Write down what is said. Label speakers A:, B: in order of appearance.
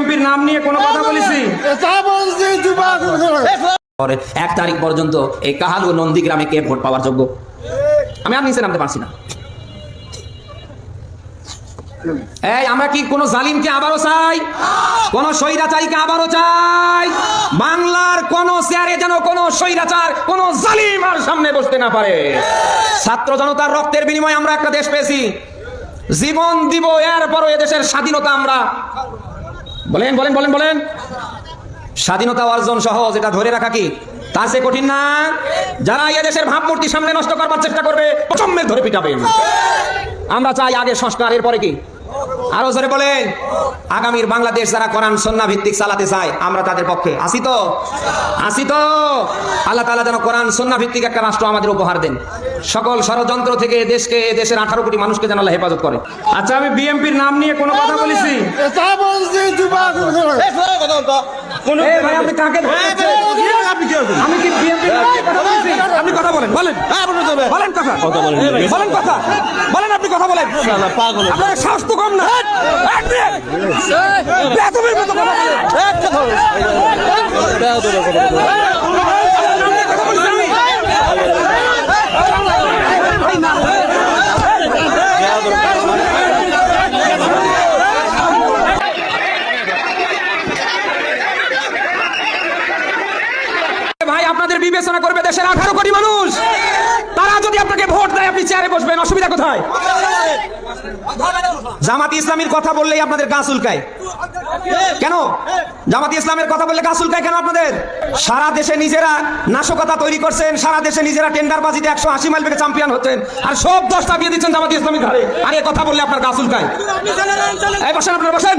A: বিএনপির নাম নিয়ে কোনো কথা বলেছি?
B: 1 তারিখ পর্যন্ত এই কাহালু নন্দীগ্রামে কে ভোট পাওয়ার যোগ্য? আমি আর নিচে নামতে পারছি না। এই আমরা কি কোন জালিমকে আবারও চাই? কোন স্বৈরাচারীকে আবারও চাই? বাংলার কোন চেয়ারে যেন কোন স্বৈরাচার কোন জালিম আর সামনে বসতে না পারে। ছাত্র জনতার রক্তের বিনিময়ে আমরা একটা দেশ পেয়েছি, জীবন দিব, এরপরও এদেশের স্বাধীনতা আমরা বলেন বলেন বলেন বলেন স্বাধীনতা অর্জন সহজ, এটা ধরে রাখা কি তার চেয়ে কঠিন না? যারা এদেশের ভাবমূর্তি সামনে নষ্ট করবার চেষ্টা করবে প্রচম্মে ধরে পিটাবেন। আমরা চাই আগে সংস্কার, এরপরে কি? আরো জোরে বলেন। আগামীর বাংলাদেশ যারা কোরআন সুন্নাহ ভিত্তিক চালাতে চায় আমরা তাদের পক্ষে আছি তো, আছি তো। আল্লাহ তাআলা যেন কোরআন সুন্নাহ ভিত্তিক একটা রাষ্ট্র আমাদের উপহার দেন। সকল ষড়যন্ত্র থেকে দেশকে, দেশের 18 কোটি মানুষকে যেন আল্লাহ হেফাজত করে।
A: আচ্ছা, আমি বিএনপির নাম নিয়ে কোনো কথা বলেছি?
C: এই ভাই, আপনি কাকে ধরছেন?
A: আমি কি বিএনপির নাম নিয়ে কথা বলেছি? আপনি কথা বলেন, বলেন বলেন কথা বলেন, কথা বলেন, আপনি কথা বলেন। আপনার সাহস তো কম না, বেয়াদবের মতো কথা বলেন।
B: ভাই, আপনাদের বিবেচনা করবে দেশের 18 কোটি মানুষ। তারা যদি আপনাকে ভোট দেয় আপনি চেয়ারে বসবেন, অসুবিধা কোথায়? জামাতি ইসলামের কথা বললেই আপনাদের গা চুলকায় কেন? জামাতি ইসলামের কথা বললে গা চুলকায় কেন আপনাদের? সারা দেশে নিজেরা নাশকতা তৈরি করছেন, সারা দেশে নিজেরা টেন্ডারবাজিতে 180 মাইল বেগে চ্যাম্পিয়ন হচ্ছেন, আর সব দোষটা দিয়ে দিচ্ছেন জামাতি ইসলামের ঘাড়ে। আর এই কথা বললে আপনার গা চুলকায়। এই বসেন, আপনারা বসেন।